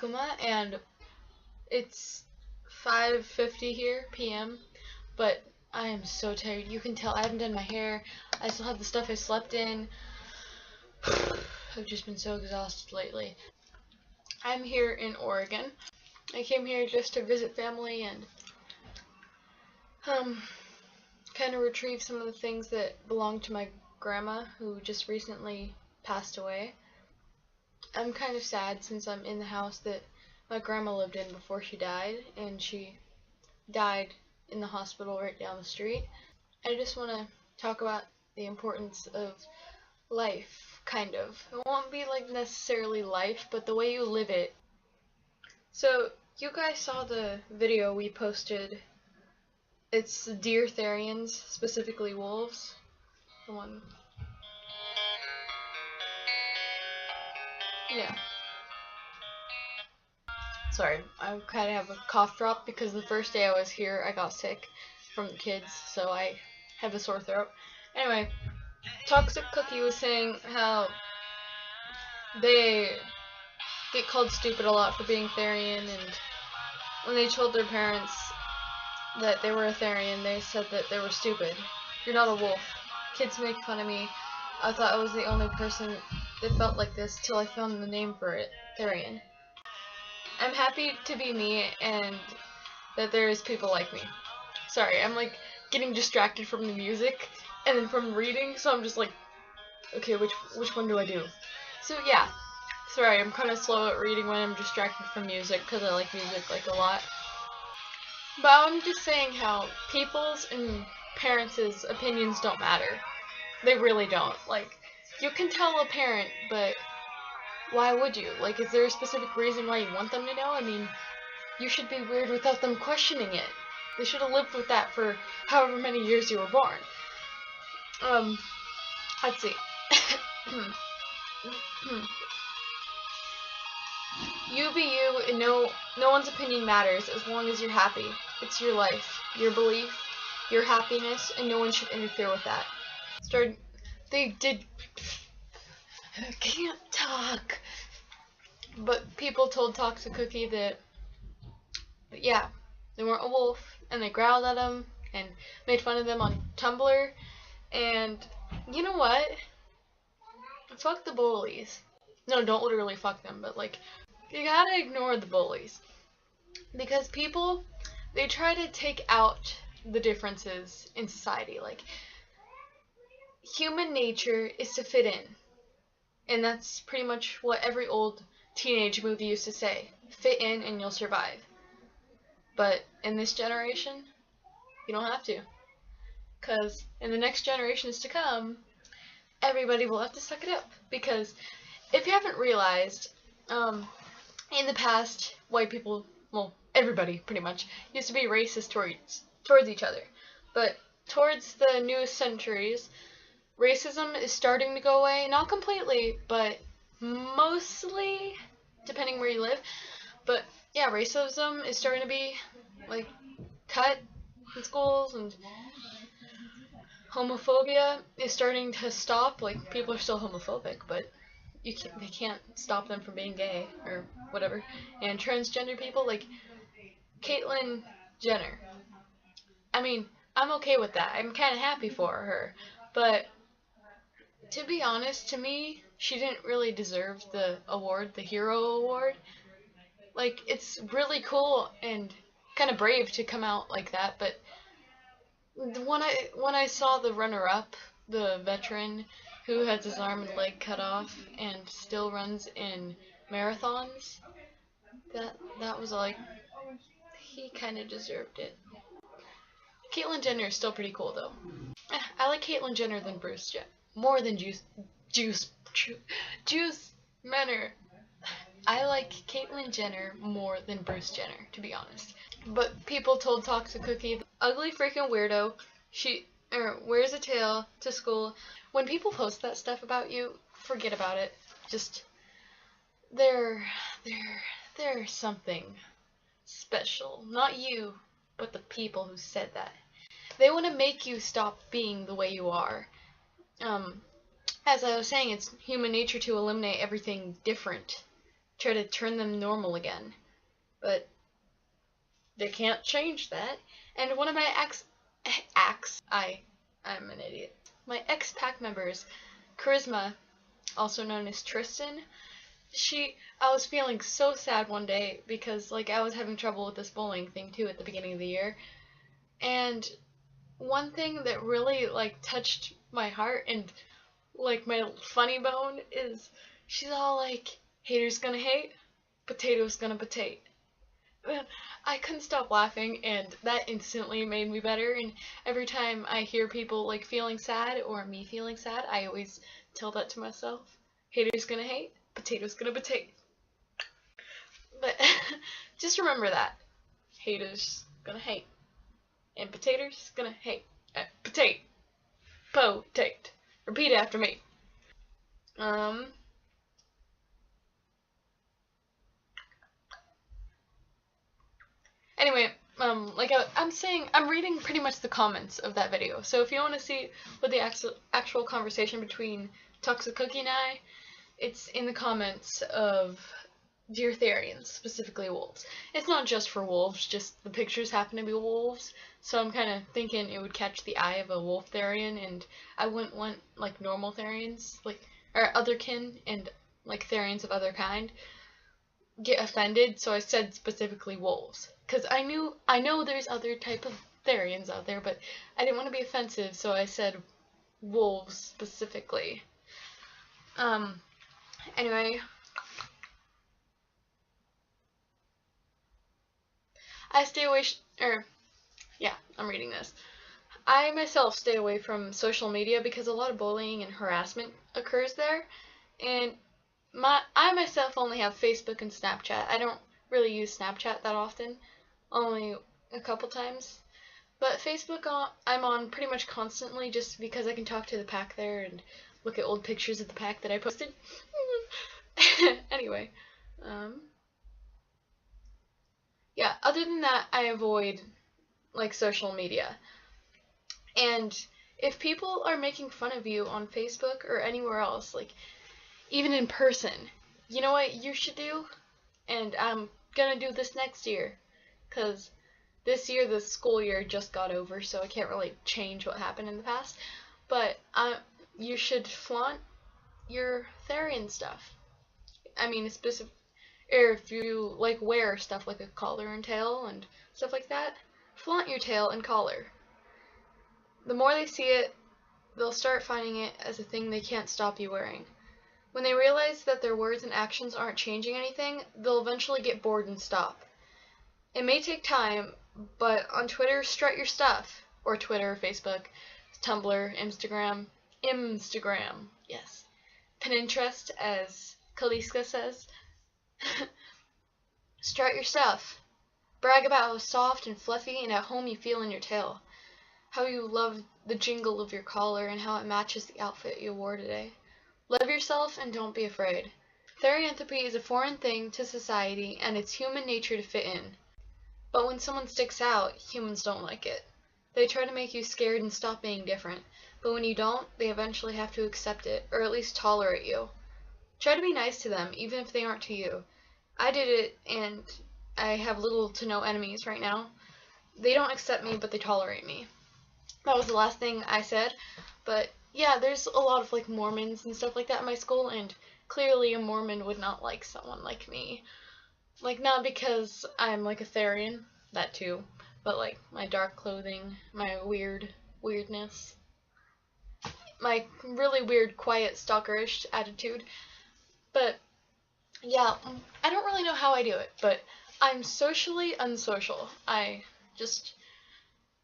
Akumah, and it's 5:50 here p.m. But I am so tired. You can tell I haven't done my hair. I still have the stuff I slept in. I've just been so exhausted lately. I'm here in Oregon. I came here just to visit family and kind of retrieve some of the things that belong to my grandma, who just recently passed away. I'm kind of sad since I'm in the house that my grandma lived in before she died, and she died in the hospital right down the street. I just want to talk about the importance of life, kind of. It won't be like necessarily life, but the way you live it. So, you guys saw the video we posted. It's deer therians, specifically wolves. The one. Yeah. Sorry, I kind of have a cough drop because the first day I was here I got sick from the kids, so I have a sore throat. Anyway, Toxic Cookie was saying how they get called stupid a lot for being Therian, and when they told their parents that they were a Therian, they said that they were stupid. You're not a wolf. Kids make fun of me. I thought I was the only person that felt like this till I found the name for it, Therian. I'm happy to be me and that there's people like me. Sorry, I'm like getting distracted from the music and then from reading, so I'm just like, okay, which one do I do? So yeah, sorry, I'm kind of slow at reading when I'm distracted from music because I like music like a lot. But I'm just saying how people's and parents' opinions don't matter. They really don't. Like, you can tell a parent, but why would you? Like, is there a specific reason why you want them to know? I mean, you should be weird without them questioning it. They should have lived with that for however many years you were born. Let's see. You be you, and no one's opinion matters as long as you're happy. It's your life, your belief, your happiness, and no one should interfere with that. They did. I can't talk. But people told Toxic Cookie that yeah, they weren't a wolf, and they growled at them and made fun of them on Tumblr. And you know what? Fuck the bullies. No, don't literally fuck them, but like, you gotta ignore the bullies. Because people, they try to take out the differences in society. Like, human nature is to fit in. And that's pretty much what every old teenage movie used to say. Fit in and you'll survive. But in this generation, you don't have to. Because in the next generations to come, everybody will have to suck it up. Because if you haven't realized, in the past, white people, well, everybody pretty much, used to be racist towards each other. But towards the newest centuries, racism is starting to go away. Not completely, but mostly, depending where you live. But yeah, racism is starting to be like cut in schools, and homophobia is starting to stop. Like, people are still homophobic, but they can't stop them from being gay or whatever. And transgender people, like Caitlyn Jenner. I mean, I'm okay with that. I'm kind of happy for her, but to be honest, to me, she didn't really deserve the award, the hero award. Like, it's really cool and kind of brave to come out like that, but when I saw the runner-up, the veteran who has his arm and leg cut off and still runs in marathons, that was like, he kind of deserved it. Caitlyn Jenner is still pretty cool though. I like Caitlyn Jenner than Bruce Jenner. More than Juice Menor. I like Caitlyn Jenner more than Bruce Jenner, to be honest. But people told Toxic Cookie, ugly freaking weirdo, she wears a tail to school. When people post that stuff about you, forget about it. Just, they're something special. Not you, but the people who said that. They want to make you stop being the way you are. As I was saying, it's human nature to eliminate everything different try to turn them normal again. But they can't change that. And one of my I'm an idiot. My ex-pack members, Charisma, also known as Tristan, I was feeling so sad one day because, like, I was having trouble with this bullying thing too at the beginning of the year. And one thing that really, like, touched my heart and, like, my funny bone is she's all like, haters gonna hate, potatoes gonna potate. I couldn't stop laughing, and that instantly made me better. And every time I hear people, like, feeling sad or me feeling sad, I always tell that to myself. Haters gonna hate, potatoes gonna potate. But just remember that. Haters gonna hate, and potatoes gonna hate. Potate. Potate. Repeat after me. Anyway, like I'm saying, I'm reading pretty much the comments of that video. So if you want to see what the actual conversation between Toxic Cookie and I, it's in the comments of Deer Therians, specifically wolves. It's not just for wolves, just the pictures happen to be wolves. So I'm kind of thinking it would catch the eye of a wolf Therian, and I wouldn't want, like, normal Therians, like, or otherkin and, like, Therians of other kind get offended, so I said specifically wolves. Because I know there's other type of Therians out there, but I didn't want to be offensive, so I said wolves specifically. Anyway, I stay away, I'm reading this. I myself stay away from social media because a lot of bullying and harassment occurs there, and I myself only have Facebook and Snapchat. I don't really use Snapchat that often, only a couple times. But Facebook, I'm on pretty much constantly just because I can talk to the pack there and look at old pictures of the pack that I posted. Anyway, yeah, other than that, I avoid, like, social media. And if people are making fun of you on Facebook or anywhere else, like, even in person, you know what you should do? And I'm gonna do this next year, because this year, the school year just got over, so I can't really change what happened in the past. But you should flaunt your Therian stuff. I mean, or if you, like, wear stuff like a collar and tail and stuff like that, flaunt your tail and collar. The more they see it, they'll start finding it as a thing they can't stop you wearing. When they realize that their words and actions aren't changing anything, they'll eventually get bored and stop. It may take time, but on Twitter, strut your stuff. Or Twitter, Facebook, Tumblr, Instagram, yes. Pinterest, as Kaliska says. Strut your stuff. Brag about how soft and fluffy and at home you feel in your tail. How you love the jingle of your collar and how it matches the outfit you wore today. Love yourself and don't be afraid. Therianthropy is a foreign thing to society and it's human nature to fit in. But when someone sticks out, humans don't like it. They try to make you scared and stop being different, but when you don't, they eventually have to accept it, or at least tolerate you. Try to be nice to them, even if they aren't to you. I did it, and I have little to no enemies right now. They don't accept me, but they tolerate me. That was the last thing I said, but yeah, there's a lot of, like, Mormons and stuff like that in my school, and clearly a Mormon would not like someone like me. Like, not because I'm, like, a Therian, that too, but, like, my dark clothing, my weirdness, my really weird, quiet, stalkerish attitude. But, yeah, I don't really know how I do it, but I'm socially unsocial. I just,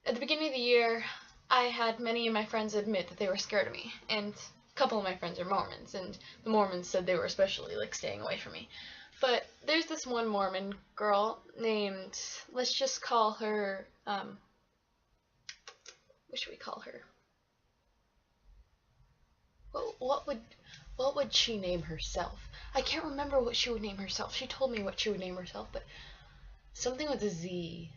at the beginning of the year, I had many of my friends admit that they were scared of me, and a couple of my friends are Mormons, and the Mormons said they were especially, like, staying away from me. But there's this one Mormon girl named, let's just call her, what should we call her? What would she name herself? I can't remember what she would name herself. She told me what she would name herself, but something with a Z.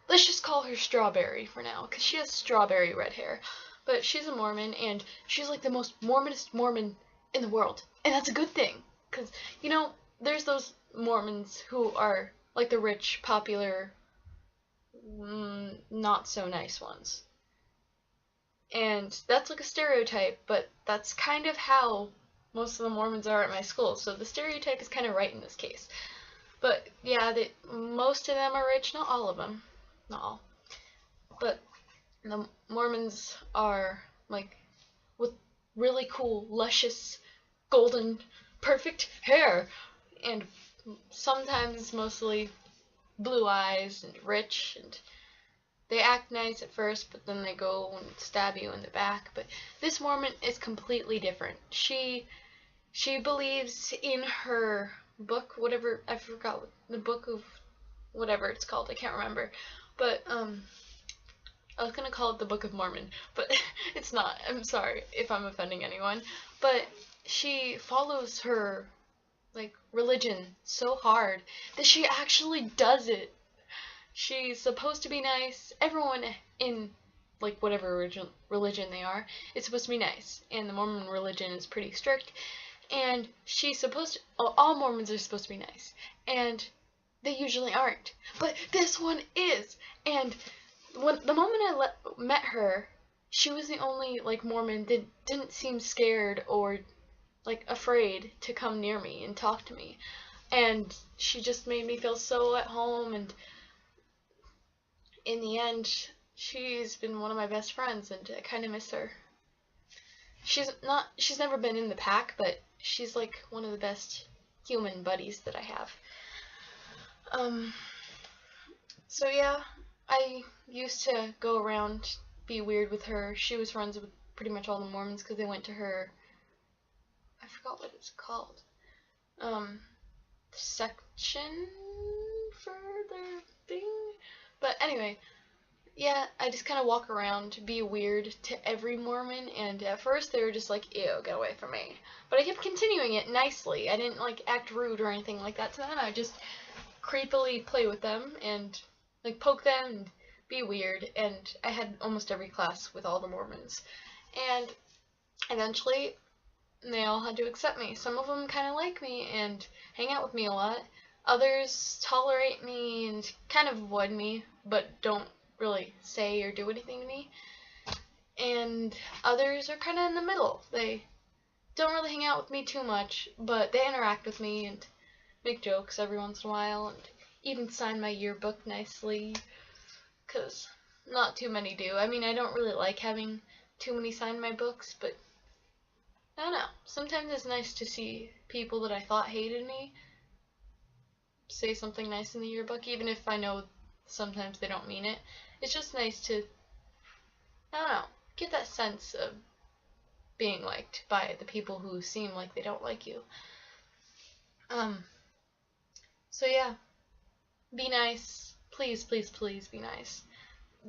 Let's just call her Strawberry for now, because she has strawberry red hair. but she's a Mormon, and she's like the most Mormonist Mormon in the world, and that's a good thing, because you know there's those Mormons who are like the rich, popular, not so nice ones, and that's like a stereotype, but that's kind of how most of the Mormons are at my school, so the stereotype is kind of right in this case. But yeah, most of them are rich, not all of them, not all, but the Mormons are like with really cool, luscious, golden, perfect hair, and sometimes mostly blue eyes and rich, and they act nice at first, but then they go and stab you in the back. But this Mormon is completely different. She believes in her book, whatever, I forgot the book of whatever it's called, I can't remember, but I was gonna call it the Book of Mormon, but it's not. I'm sorry if I'm offending anyone, but she follows her like religion so hard that she actually does it. She's supposed to be nice. Everyone in like whatever religion they are is supposed to be nice, and the Mormon religion is pretty strict. And she's supposed to, all Mormons are supposed to be nice, and they usually aren't. But this one is. And when the moment I met her, she was the only like Mormon that didn't seem scared or like afraid to come near me and talk to me. And she just made me feel so at home, and in the end, she's been one of my best friends, and I kind of miss her. She's never been in the pack, but she's like one of the best human buddies that I have. So yeah, I used to go around, be weird with her. She was friends with pretty much all the Mormons because they went to her, I forgot what it's called, section for their thing. But anyway, yeah, I just kind of walk around, be weird to every Mormon, and at first they were just like, ew, get away from me. But I kept continuing it nicely. I didn't like act rude or anything like that to them. I just creepily play with them and like poke them and be weird, and I had almost every class with all the Mormons. And eventually they all had to accept me. Some of them kind of like me and hang out with me a lot. Others tolerate me and kind of avoid me, but don't really say or do anything to me. And others are kind of in the middle. They don't really hang out with me too much, but they interact with me and make jokes every once in a while, and even sign my yearbook nicely, because not too many do. I mean, I don't really like having too many sign my books, but I don't know. Sometimes it's nice to see people that I thought hated me say something nice in the yearbook, even if I know sometimes they don't mean it. It's just nice to, I don't know, get that sense of being liked by the people who seem like they don't like you. So yeah, be nice. Please, please, please be nice.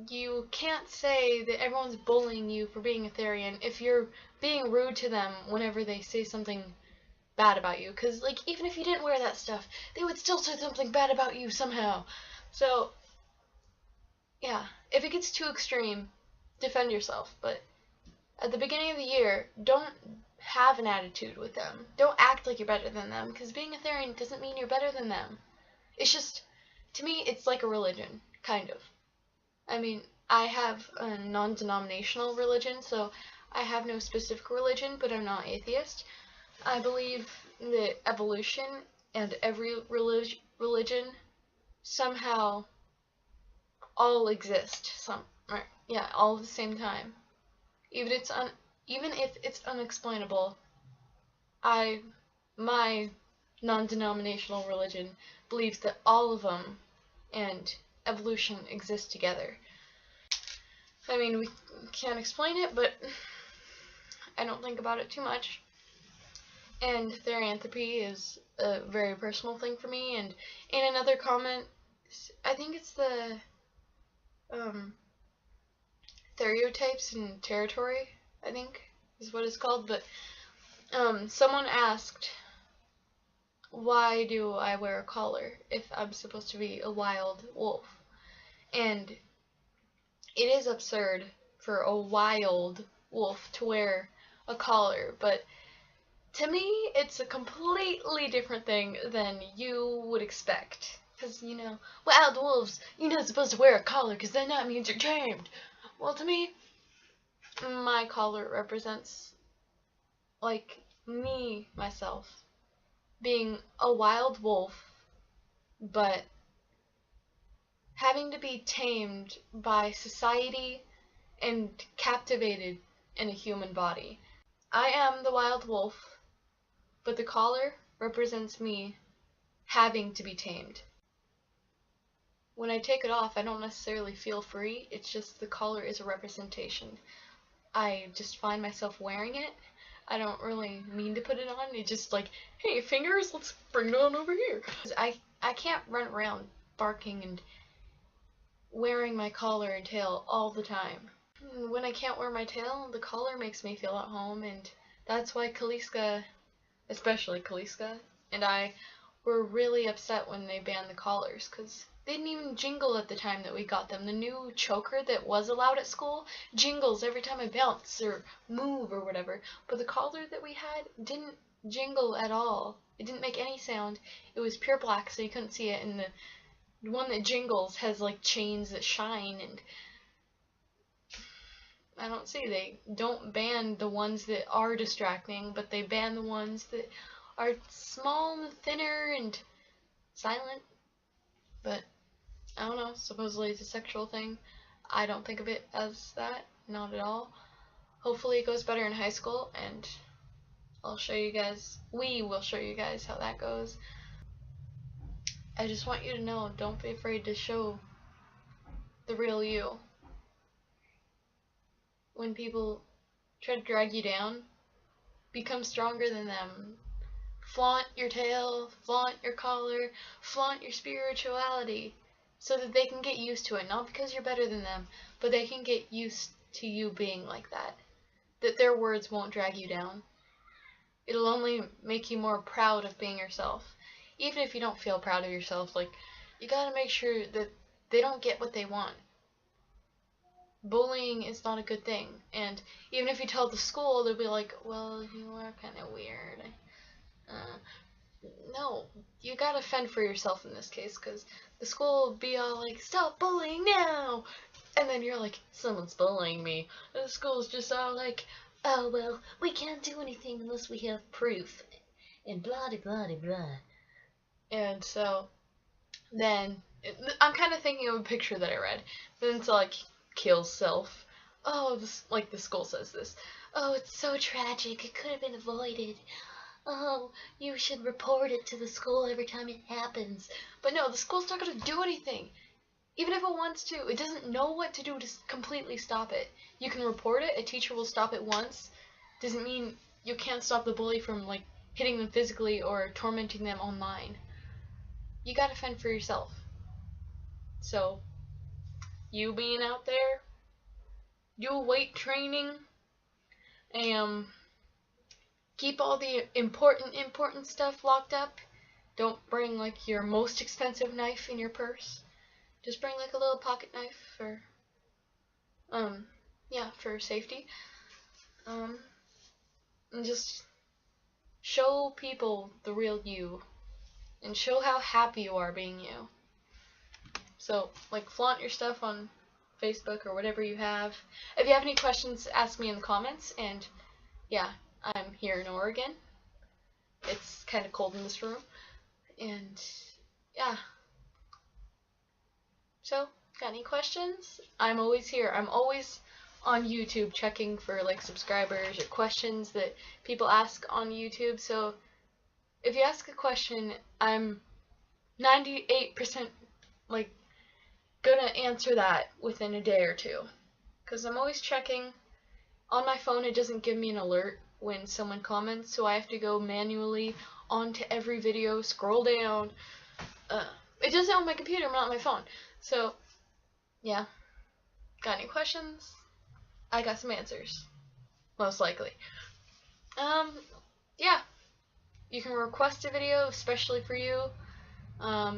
You can't say that everyone's bullying you for being a Therian if you're being rude to them whenever they say something bad about you. Because, like, even if you didn't wear that stuff, they would still say something bad about you somehow. So, yeah, if it gets too extreme, defend yourself. But at the beginning of the year, don't have an attitude with them. Don't act like you're better than them, because being a Therian doesn't mean you're better than them. It's just, to me, it's like a religion, kind of. I mean, I have a non-denominational religion, so I have no specific religion, but I'm not atheist. I believe that evolution and every religion somehow all exist, all at the same time. Even if it's unexplainable, my non-denominational religion believes that all of them and evolution exist together. I mean, we can't explain it, but I don't think about it too much. And therianthropy is a very personal thing for me. And in another comment, I think it's the stereotypes and territory, I think is what it's called. But someone asked, why do I wear a collar if I'm supposed to be a wild wolf? And it is absurd, for a wild wolf to wear a collar, but to me, it's a completely different thing than you would expect. Because, wild wolves, you're not supposed to wear a collar because then that means you're tamed. Well, to me, my collar represents, like, me, myself, being a wild wolf, but having to be tamed by society and captivated in a human body. I am the wild wolf, but the collar represents me having to be tamed. When I take it off, I don't necessarily feel free. It's just the collar is a representation. I just find myself wearing it. I don't really mean to put it on. It's just like, hey, fingers, let's bring it on over here. I can't run around barking and wearing my collar and tail all the time. When I can't wear my tail, the collar makes me feel at home, and that's why Kaliska, especially Kaliska, and I were really upset when they banned the collars, because they didn't even jingle at the time that we got them. The new choker that was allowed at school jingles every time I bounce or move or whatever, but the collar that we had didn't jingle at all. It didn't make any sound. It was pure black, so you couldn't see it, and the one that jingles has like chains that shine, and I don't see. They don't ban the ones that are distracting, but they ban the ones that are small and thinner and silent. But I don't know, supposedly it's a sexual thing. I don't think of it as that, not at all. Hopefully it goes better in high school, and we will show you guys how that goes. I just want you to know, don't be afraid to show the real you. When people try to drag you down, become stronger than them. Flaunt your tail, flaunt your collar, flaunt your spirituality, so that they can get used to it. Not because you're better than them, but they can get used to you being like that. That their words won't drag you down. It'll only make you more proud of being yourself. Even if you don't feel proud of yourself, like, you gotta make sure that they don't get what they want. Bullying is not a good thing, and even if you tell the school, they'll be like, well, you are kind of weird. No, you gotta fend for yourself in this case, because the school will be all like, stop bullying now! And then you're like, someone's bullying me. And the school's just all like, oh, well, we can't do anything unless we have proof. And blah, blah, blah, blah. And so, then, I'm kind of thinking of a picture that I read. Then it's like, kill self. Oh, like the school says this. Oh, it's so tragic. It could have been avoided. Oh, you should report it to the school every time it happens. But no, the school's not going to do anything. Even if it wants to, it doesn't know what to do to completely stop it. You can report it, a teacher will stop it once. Doesn't mean you can't stop the bully from, like, hitting them physically or tormenting them online. You gotta fend for yourself. So, you being out there, do weight training, and keep all the important stuff locked up. Don't bring, like, your most expensive knife in your purse. Just bring, like, a little pocket knife for, for safety. And just show people the real you. And show how happy you are being you. So, like, flaunt your stuff on Facebook or whatever you have. If you have any questions, ask me in the comments. And, yeah, I'm here in Oregon. It's kind of cold in this room. And, yeah. So, got any questions? I'm always here. I'm always on YouTube checking for, like, subscribers or questions that people ask on YouTube. So, if you ask a question, I'm 98%, like, gonna answer that within a day or two. Because I'm always checking. On my phone, it doesn't give me an alert when someone comments, so I have to go manually onto every video, scroll down. It does it on my computer, not on my phone. So, yeah. Got any questions? I got some answers. Most likely. Yeah. You can request a video, especially for you.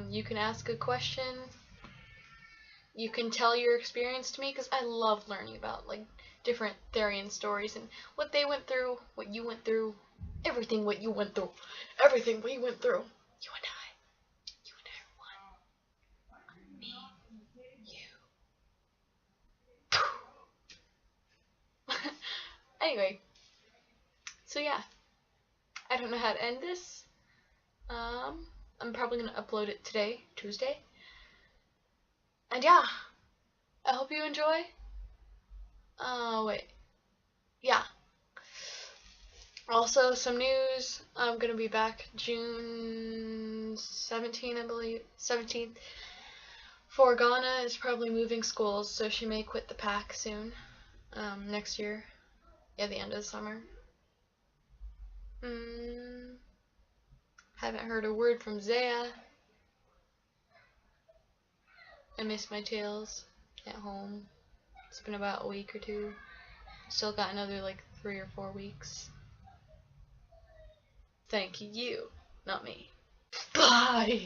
You can ask a question. you can tell your experience to me, because I love learning about like different Therian stories and what they went through, what you went through, everything what you went through, everything what you went through. You and I, me, you. Anyway, so yeah, I don't know how to end this. I'm probably gonna upload it today, Tuesday. And yeah, I hope you enjoy. Wait. Yeah. Also, some news. I'm gonna be back June 17th, I believe. 17th. For Ghana is probably moving schools, so she may quit the pack soon. Next year. Yeah, the end of the summer. Haven't heard a word from Zaya. I miss my tails at home. It's been about a week or two. Still got another like 3 or 4 weeks. Thank you, not me. Bye!